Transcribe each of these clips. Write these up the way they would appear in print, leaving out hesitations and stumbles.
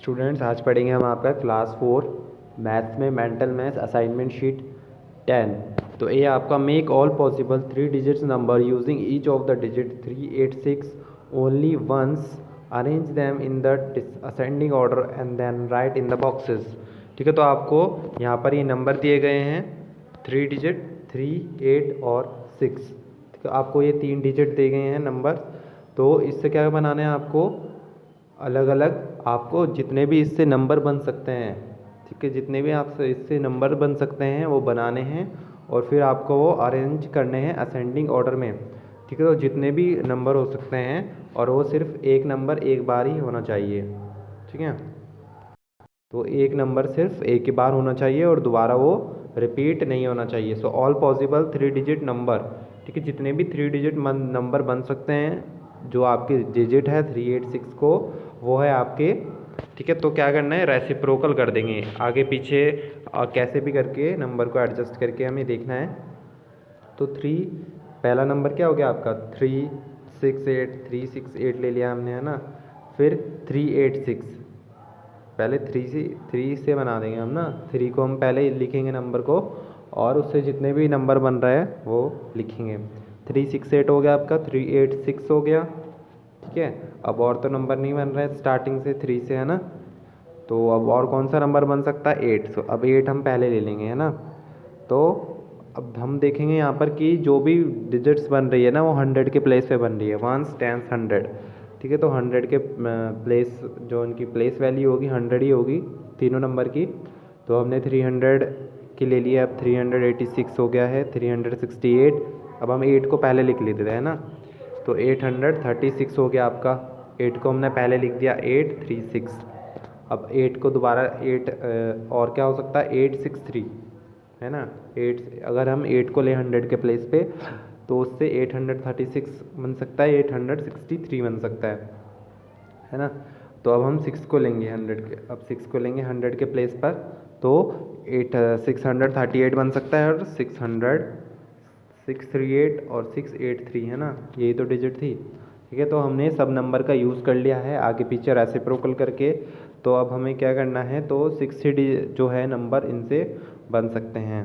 Students, आज पढ़ेंगे हम आपका क्लास 4 मैथ्स में मेंटल मैथ्स असाइनमेंट शीट 10। तो ये आपका make all possible 3 digits number using each of the digit 386 only once, arrange them in the ascending order and then write in the boxes. ठीक है, तो आपको यहाँ पर ये नंबर दिए गए हैं 3 डिजिट 3, 8 और 6। ठीक है, आपको ये 3 डिजिट दिए गए हैं नंबर। तो इससे क्या बनाना है आपको, अलग अलग आपको जितने भी इससे नंबर बन सकते हैं, ठीक है, जितने भी आपसे इससे नंबर बन सकते हैं वो बनाने हैं और फिर आपको वो अरेंज करने हैं असेंडिंग ऑर्डर में। ठीक है, तो जितने भी नंबर हो सकते हैं और वो सिर्फ एक नंबर एक बार ही होना चाहिए। ठीक है, तो एक नंबर सिर्फ एक ही बार होना चाहिए और दोबारा वो रिपीट नहीं होना चाहिए। So all possible 3 digit number, ठीक है, जितने भी 3 डिजिट नंबर बन सकते हैं जो आपके डिजिट है 386 को, वो है आपके। ठीक है, तो क्या करना है, रेसिप्रोकल कर देंगे आगे पीछे कैसे भी करके नंबर को एडजस्ट करके हमें देखना है। तो 3 पहला नंबर क्या हो गया आपका 368, 368 ले लिया हमने, है ना। फिर 386, पहले 3 से बना देंगे हम ना, 3 को हम पहले लिखेंगे नंबर को और उससे जितने भी नंबर बन रहा है वो लिखेंगे। 368 हो गया आपका, 386 हो गया। ठीक है, अब और तो नंबर नहीं बन रहा है स्टार्टिंग से 3 से, है ना। तो अब और कौन सा नंबर बन सकता है 8। सो अब 8 हम पहले ले लेंगे, है ना। तो अब हम देखेंगे यहाँ पर कि जो भी डिजिट्स बन रही है ना वो 100 के प्लेस पे बन रही है, 1s 10s 100। ठीक है, तो 100 के प्लेस, जो उनकी प्लेस वैल्यू होगी 100 ही होगी तीनों नंबर की। तो हमने 300 की ले लिया, अब 386 हो गया है, 368। अब हम 8 को पहले लिख लेते हैं ना, तो 836 हो गया आपका। 8 को हमने पहले लिख दिया 836। अब 8 को दोबारा 8 और क्या हो सकता है 863, है ना। 8, अगर हम 8 को ले 100 के प्लेस पे तो उससे 836 बन सकता है, 863 बन सकता है ना। तो अब हम 6 को लेंगे 100 के, अब 6 को लेंगे 100 के प्लेस पर, तो 638 बन सकता है और 638 और 683, है ना, यही तो डिजिट थी। ठीक है, तो हमने सब नंबर का यूज़ कर लिया है आगे पीछे रेसिप्रोकल करके। तो अब हमें क्या करना है, तो 60 जो है नंबर इनसे बन सकते हैं।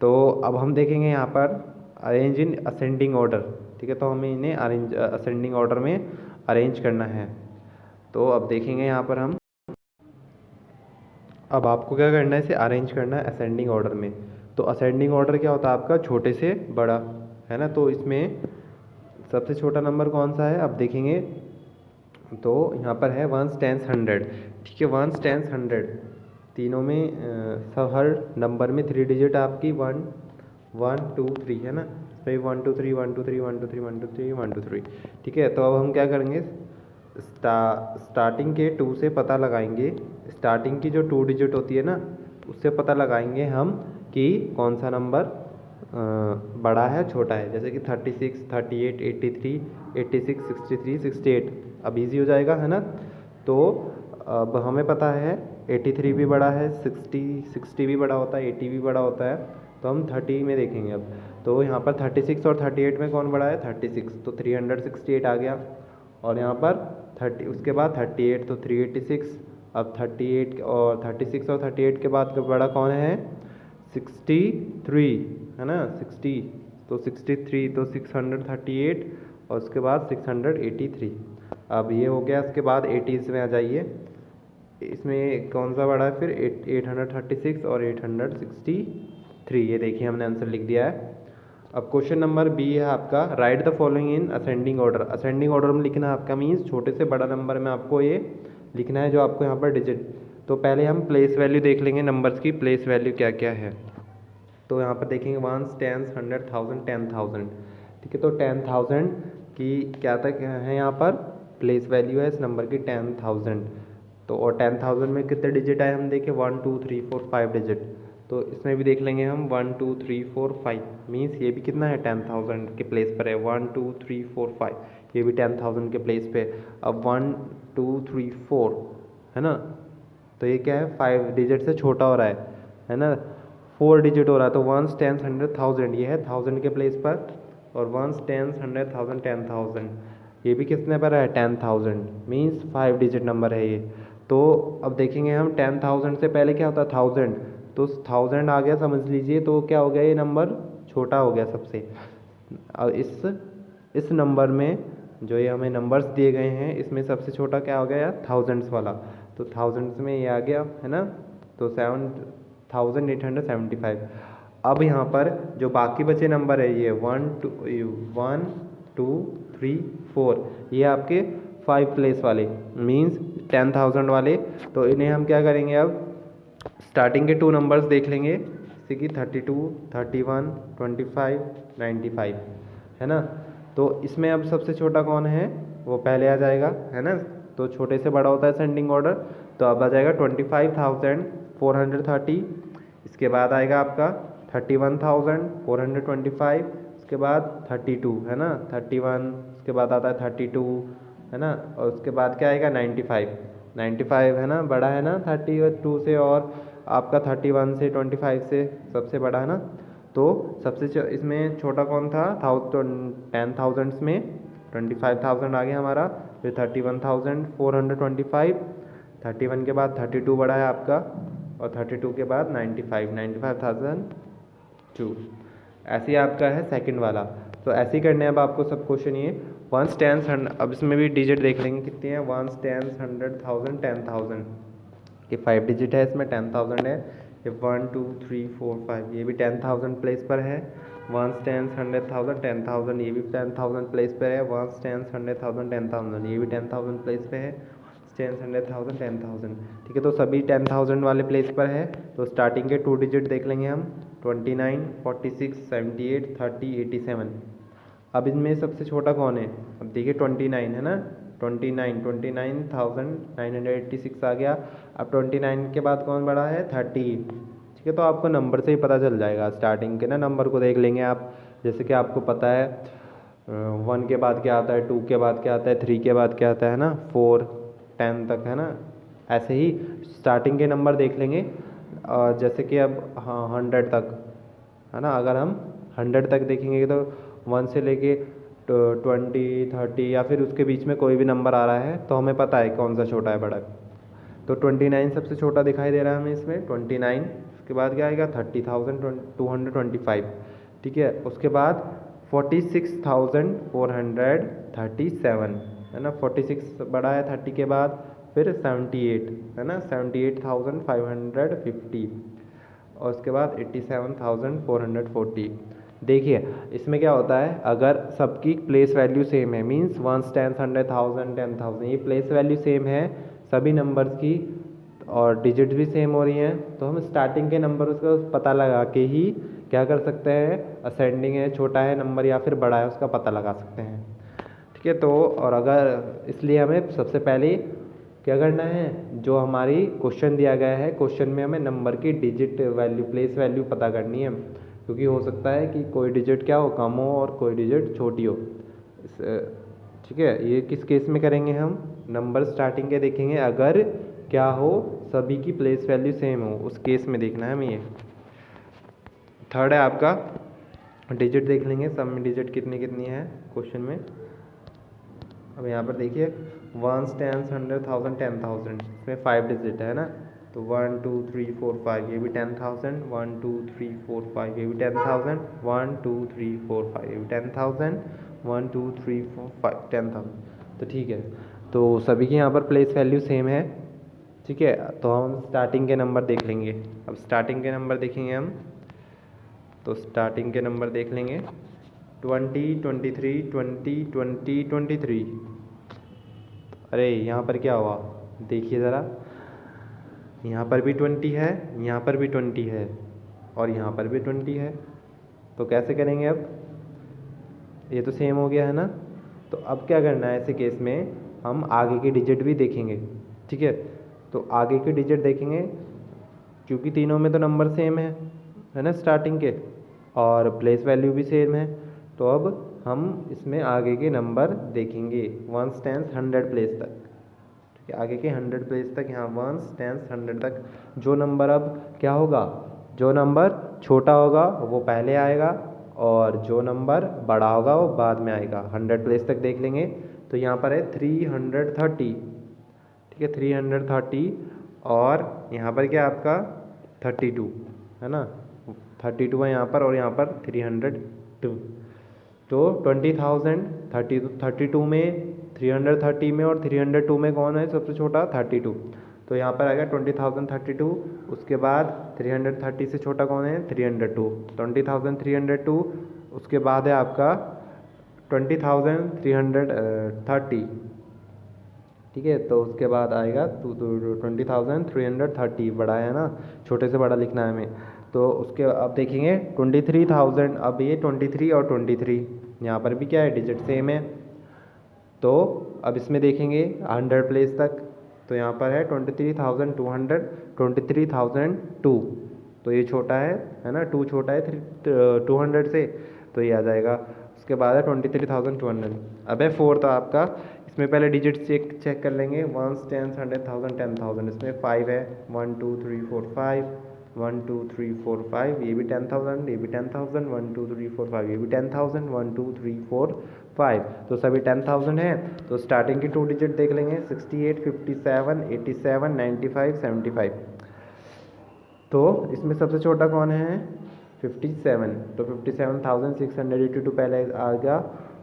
तो अब हम देखेंगे यहाँ पर अरेंज इन असेंडिंग ऑर्डर। ठीक है, तो हमें इन्हें अरेंज असेंडिंग ऑर्डर में अरेंज करना है। तो अब देखेंगे यहाँ पर हम, अब आपको क्या करना है, इसे अरेंज करना है असेंडिंग ऑर्डर में। तो असेंडिंग ऑर्डर क्या होता है आपका, छोटे से बड़ा, है ना। तो इसमें सबसे छोटा नंबर कौन सा है, अब देखेंगे। तो यहाँ पर है 1s 10s 100। ठीक है, 1s 10s 100 तीनों में सब हर नंबर में 3 डिजिट आपकी 1 1 2 3, है ना। इसमें 1 2 3 1 2 3 1 2 3 1 2 3 1 2 3। ठीक है, तो अब हम क्या करेंगे, स्टार्टिंग के 2 से पता लगाएंगे, स्टार्टिंग की जो 2 डिजिट होती है ना उससे पता लगाएंगे हम कि कौन सा नंबर बड़ा है छोटा है। जैसे कि 36, 38, 83, 86, 63, 68। अब इजी हो जाएगा, है ना। तो अब हमें पता है 83 भी बड़ा है, 60 भी बड़ा होता है, 80 भी बड़ा होता है। तो हम 30 में देखेंगे अब। तो यहाँ पर 36 और 38 में कौन बड़ा है, 36, तो 368 आ गया। और यहाँ पर 30, उसके बाद 38 तो 386। अब 38 और 36 और 38 के बाद बड़ा कौन है, 63, है ना, 60। तो 63 तो 638 और उसके बाद 683। अब ये हो गया, उसके बाद 80s में आ जाइए। इसमें कौन सा बड़ा है फिर, 836 और 863। ये देखिए हमने आंसर लिख दिया है। अब क्वेश्चन नंबर बी है आपका, right the following in ascending order. Ascending order में लिखना है आपका, मीन्स छोटे से बड़ा नंबर में आपको ये लिखना है जो आपको यहाँ पर डिजिट। तो पहले हम प्लेस वैल्यू देख लेंगे नंबर्स की, प्लेस वैल्यू क्या क्या है। तो यहाँ पर देखेंगे 1s 10s 100 1000 10,000। ठीक है, तो 10,000 की क्या तक है यहाँ पर प्लेस वैल्यू है इस नंबर की 10,000। तो और 10,000 में कितने डिजिट आए हम देखें, 1 2 3 4 5 डिजिट। तो इसमें भी देख लेंगे हम 1 2 3 4 5, मीन्स ये भी कितना है 10,000 के प्लेस पर है, 1 2 3 4 5, ये भी 10,000 के प्लेस पे। अब 1 2 3 4, है ना। तो ये क्या है 5 डिजिट से छोटा हो रहा है ना। 4 डिजिट हो रहा है, तो 1s 10s 100 1000, ये है 1000 के प्लेस पर। और 1s 10s 100 1000 10,000, ये भी कितने पर है 10,000, मीन्स 5 डिजिट नंबर है ये। तो अब देखेंगे हम 10,000 से पहले क्या होता है 1000, तो 1000 आ गया समझ लीजिए, तो क्या हो गया ये नंबर छोटा हो गया सबसे। और इस नंबर में जो ये हमें नंबर्स दिए गए हैं इसमें सबसे छोटा क्या हो गया यार थाउजेंड्स वाला, तो थाउजेंड्स में ये आ गया है ना, तो 7,875। अब यहाँ पर जो बाकी बचे नंबर है ये 1 2 3 4, ये आपके 5 प्लेस वाले मीन्स 10,000 वाले। तो इन्हें हम क्या करेंगे, अब स्टार्टिंग के 2 नंबर्स देख लेंगे, जैसे कि 32 31 25 95 है ना। तो इसमें अब सबसे छोटा कौन है वो पहले आ जाएगा है ना, तो छोटे से बड़ा होता है सेंडिंग ऑर्डर। तो अब आ जाएगा 25,430, इसके बाद आएगा आपका 31,425, उसके बाद 32 है ना 31, उसके बाद आता है 32 है ना, और उसके बाद क्या आएगा 95 है ना, बड़ा है ना 32 से, और आपका 31 से 25 से सबसे बड़ा है ना। तो सबसे इसमें छोटा कौन था 10,000 में 25,000 आ गया हमारा, फिर 31,425, 31 के बाद 32 बड़ा है आपका, और 32 के बाद 95,2 ऐसे ही आपका है सेकंड वाला। तो ऐसे ही करने अब आपको सब क्वेश्चन ये 1s 10s 100, अब इसमें भी डिजिट देख लेंगे कितने हैं 1s 10s 100,000 10,000, ये 5 डिजिट है, इसमें 10,000 है, ये 1 2 3 4 5 ये भी 10,000 प्लेस पर है, 1s 10s 100,000 10,000 ये भी 10,000 प्लेस पर है, 1s 10s 100,000 10,000 ये भी 10,000 प्लेस पे है, 10 100,000 10,000 ठीक है। तो सभी 10,000 वाले प्लेस पर है। तो स्टार्टिंग के 2 डिजिट देख लेंगे हम 29 46 78 30 87। अब इनमें सबसे छोटा कौन है, अब देखिए 29 है ना, 29,986 आ गया। अब 29 के बाद कौन बड़ा है 30, ठीक है। तो आपको नंबर से ही पता चल जाएगा, स्टार्टिंग के ना नंबर को देख लेंगे आप, जैसे कि आपको पता है 1 के बाद क्या आता है, 2 के बाद क्या आता है, 3 के बाद क्या आता है ना, 4 10 तक है ना। ऐसे ही स्टार्टिंग के नंबर देख लेंगे, जैसे कि अब हाँ 100 तक है ना, अगर हम 100 तक देखेंगे तो 1 से लेके 20 30 या फिर उसके बीच में कोई भी नंबर आ रहा है तो हमें पता है कौन सा छोटा है बड़ा है। तो 29 सबसे छोटा दिखाई दे रहा है हमें इसमें 29, उसके बाद क्या आएगा 30,225 ठीक है। उसके बाद 46,437 है ना, 46 बड़ा है 30 के बाद, फिर 78 है ना 78,550, और उसके बाद 87,440। देखिए इसमें क्या होता है, अगर सबकी प्लेस वैल्यू सेम है मीन्स 1s 10s 100,000 10,000 ये प्लेस वैल्यू सेम है सभी नंबर्स की, और डिजिट भी सेम हो रही हैं, तो हम स्टार्टिंग के नंबर उसका पता लगा के ही क्या कर सकते हैं, असेंडिंग है छोटा है नंबर या फिर बड़ा है उसका पता लगा सकते हैं, ठीक है। तो और अगर इसलिए हमें सबसे पहले क्या करना है, जो हमारी क्वेश्चन दिया गया है क्वेश्चन में हमें नंबर की डिजिट वैल्यू प्लेस वैल्यू पता करनी है, क्योंकि हो सकता है कि कोई डिजिट क्या हो कम हो और कोई डिजिट छोटी हो, ठीक है। ये किस केस में करेंगे, हम नंबर स्टार्टिंग के देखेंगे अगर क्या हो सभी की प्लेस वैल्यू सेम हो उस केस में देखना है हमें। ये थर्ड है आपका डिजिट देख लेंगे, सब में डिजिट कितनी कितनी है क्वेश्चन में। अब यहाँ पर देखिए 1s 10s 100,000 10,000 इसमें 5 डिजिट है ना, तो 1 2 3 4 5 ये भी 10,000 1 2 3 4 5 ये भी 10,000 1 2 3 4 5 ये भी 10,000 1 2 3 4 5 10,000। तो ठीक है, तो सभी की यहाँ पर प्लेस वैल्यू सेम है, ठीक है। तो हम स्टार्टिंग के नंबर देख लेंगे, अब स्टार्टिंग के नंबर देखेंगे हम, तो स्टार्टिंग के नंबर देख लेंगे 20 23 20 20 23। अरे यहाँ पर क्या हुआ देखिए ज़रा, यहाँ पर भी 20 है, यहाँ पर भी 20 है, और यहाँ पर भी 20 है, तो कैसे करेंगे अब, ये तो सेम हो गया है ना। तो अब क्या करना है ऐसे केस में, हम आगे की डिजिट भी देखेंगे, ठीक है। तो आगे के डिजिट देखेंगे क्योंकि तीनों में तो नंबर सेम है ना स्टार्टिंग के, और प्लेस वैल्यू भी सेम है, तो अब हम इसमें आगे के नंबर देखेंगे 1s 10s 100 प्लेस तक, ठीक है। आगे के 100 प्लेस तक यहाँ 1s 10s 100 तक जो नंबर अब क्या होगा, जो नंबर छोटा होगा वो पहले आएगा और जो नंबर बड़ा होगा वो बाद में आएगा। 100 प्लेस तक देख लेंगे, तो यहाँ पर है 330, ठीक है, 330 और यहाँ पर क्या आपका 32 है ना, 32 है यहाँ पर और यहाँ पर 302। तो 20,000 32 में, 330 में और 302 में कौन है सबसे छोटा? 32। तो यहाँ पर आएगा 20,032। उसके बाद 330 से छोटा कौन है? 302। 20,302। उसके बाद है आपका 20,330। ठीक है, तो उसके बाद आएगा 20,330, बड़ा है ना, छोटे से बड़ा लिखना है हमें। तो उसके अब देखेंगे 23,000। अब ये 23 और 23 यहाँ पर भी क्या है, डिजिट सेम है। तो अब इसमें देखेंगे 100 प्लेस तक, तो यहाँ पर है 23,200, 23,002। तो ये छोटा है ना, 2 छोटा है 200 से, तो ये आ जाएगा। उसके बाद है 23,200। अब है 4 तो आपका, इसमें पहले डिजिट चेक कर लेंगे, 1 10 100,000 10,000। इसमें 5 है, 1 2 3 4 5, 1 2 3 4 5, ये भी 10,000, ये भी 10,000, 1 2 3 4 5, ये भी 10,000, 1 2 3 4 5। तो सभी 10,000 है। तो स्टार्टिंग की 2 डिजिट देख लेंगे, 68 57 87 95 75। तो इसमें सबसे छोटा कौन है? 57। तो 57,682 पहले आ गया।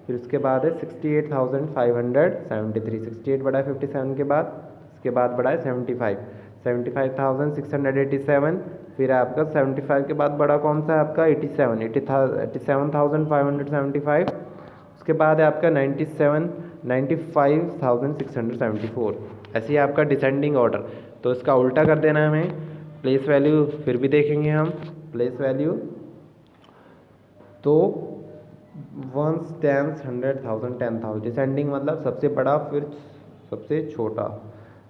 फिर उसके बाद है 68,573, 68 बढ़ा है 57 के बाद। इसके बाद बढ़ा है 75, 75,687। फिर आपका 75 के बाद बड़ा कौन सा है आपका? 87, 87,575। उसके बाद है आपका 97, 95,674। ऐसे ही आपका डिसेंडिंग ऑर्डर। तो इसका उल्टा कर देना है हमें। प्लेस वैल्यू फिर भी देखेंगे हम, प्लेस वैल्यू तो 1 10 100,000 10,000, डिसेंडिंग मतलब सबसे बड़ा फिर सबसे छोटा।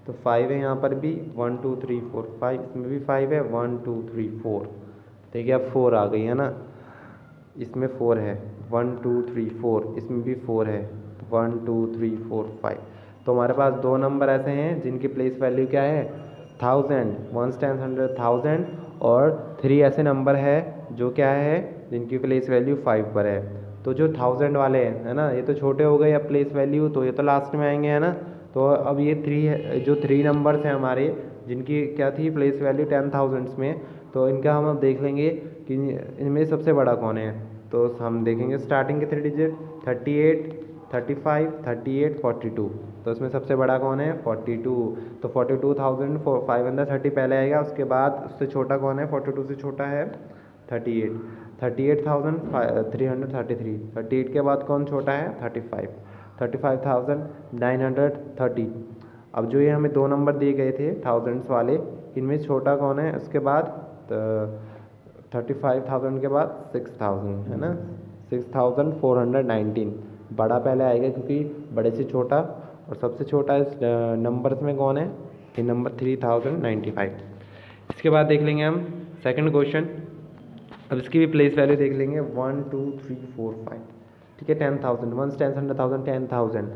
तो 5 है यहाँ पर भी, 1 2 3 4 5, इसमें भी 5 है, 1 2 3 4। देखिए अब 4 आ गई है ना, इसमें 4 है, 1 2 3 4, इसमें भी 4 है, 1 2 3 4 5। तो हमारे पास 2 नंबर ऐसे हैं जिनकी प्लेस वैल्यू क्या है? 1000, 1 10 100 1000। और 3 ऐसे नंबर है जो क्या है, जिनकी प्लेस वैल्यू 5 पर है। तो जो 1000 वाले हैं है ना, ये तो छोटे हो गए अब प्लेस वैल्यू, तो ये तो लास्ट में आएंगे है ना। तो अब ये 3 जो 3 नंबर्स हैं हमारे, जिनकी क्या थी प्लेस वैल्यू 10,000 में, तो इनका हम अब देख लेंगे कि इनमें सबसे बड़ा कौन है। तो हम देखेंगे स्टार्टिंग के 3 डिजिट, 38 35 38 42। तो इसमें सबसे बड़ा कौन है? 42। तो 42,530 पहले आएगा। उसके बाद उससे छोटा कौन है? 42 से छोटा है 38, 38,333। 38 के बाद कौन छोटा है? 35, 35,930। अब जो ये हमें 2 नंबर दिए गए थे थाउजेंड्स वाले, इनमें छोटा कौन है? उसके बाद 35,000 के बाद 6,000 है ना, 6,419। बड़ा पहले आएगा क्योंकि बड़े से छोटा, और सबसे छोटा इस नंबर्स में कौन है? ये नंबर 3095। इसके बाद देख लेंगे हम सेकंड क्वेश्चन। अब इसकी भी प्लेस वैल्यू देख लेंगे, 1 2 3 4 5। ठीक है, 10,000, 1 10 100,000 10,000,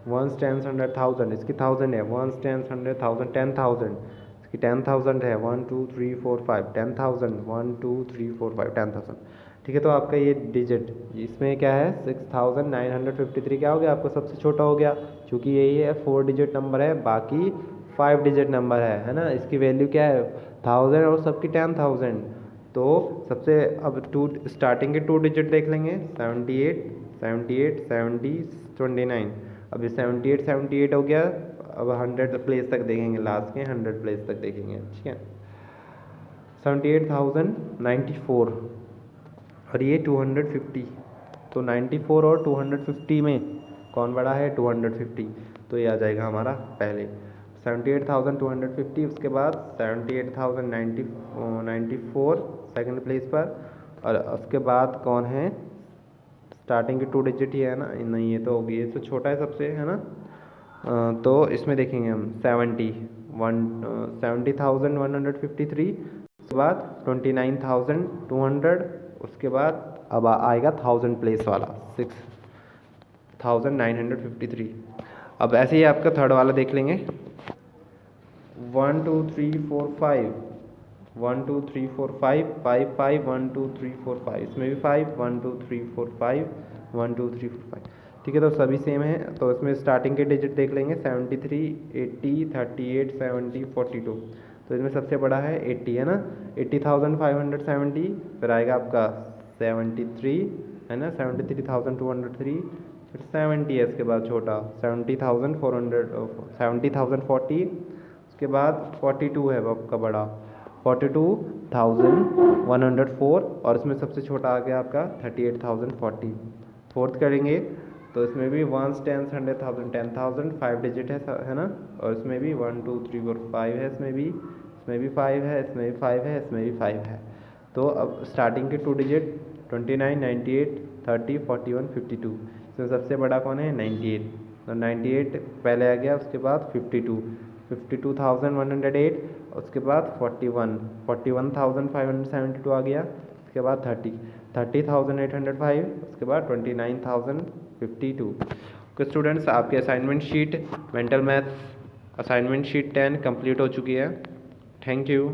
1 10 100,000, इसकी 1000 है, 1 10 100,000 10,000, इसकी 10,000 है, 1 2 3 4 5 10,000, 1 2 3 4 5 10,000। ठीक है, तो आपका ये डिजिट इसमें क्या है? 6,953 क्या हो गया आपका? सबसे छोटा हो गया, क्योंकि यही है 4 डिजिट नंबर है, बाकी 5 डिजिट नंबर है ना। इसकी वैल्यू क्या है? 1000 और सबकी 10,000। तो सबसे अब 2 स्टार्टिंग के 2 डिजिट देख लेंगे, 78 78 70 29। अब ये 78 78 हो गया। अब 100 प्लेस तक देखेंगे, लास्ट के 100 प्लेस तक देखेंगे। ठीक है, 78,094 और ये 250। तो 94 और 250 में कौन बड़ा है? 250। तो ये आ जाएगा हमारा पहले 78,250। उसके बाद 78,094 सेकंड प्लेस पर, और उसके बाद कौन है? स्टार्टिंग की 2 डिजिट ही है ना, नहीं ये तो होगी, ये तो छोटा है सबसे है ना। तो इसमें देखेंगे हम 70,153। उसके बाद 29,200। उसके बाद अब आएगा 1000 प्लेस वाला 6,953। अब ऐसे ही आपका थर्ड वाला देख लेंगे, 1 2 3 4 5, 1 2 3 4 5 5 5 1 2 3 4 5, इसमें भी 5 1 2 3 4 5 1 2 3 4 5। ठीक ठीक है। तो सभी सेम है, तो इसमें स्टार्टिंग के डिजिट देख लेंगे 73, 80, 38, 70, 42। तो इसमें सबसे बड़ा है 80 है ना, 80,570। फिर आएगा आपका 73 है ना, 73,203। फिर 70 है इसके बाद छोटा 70,400, 70,040। उसके बाद 42 है आपका बड़ा 42,104। और इसमें सबसे छोटा आ गया आपका 38,040। फोर्थ करेंगे तो इसमें भी वंस, टेंस, 100,000, 10,000, 5 डिजिट है ना। और इसमें भी 1 2 3 4 5 है, इसमें भी 5 है, इसमें भी 5 है, इसमें भी 5 है। तो अब स्टार्टिंग के 2 डिजिट 29, 98, 30, 41, 52। इसमें सबसे बड़ा कौन है 98। तो 98 पहले आ गया, उसके बाद 52, 52,108। उसके बाद 41, 41,572 आ गया। उसके बाद 30, 30,805। उसके बाद 29,052। ओके स्टूडेंट्स, आपकी assignment sheet mental maths assignment sheet 10 complete हो चुकी है। Thank you.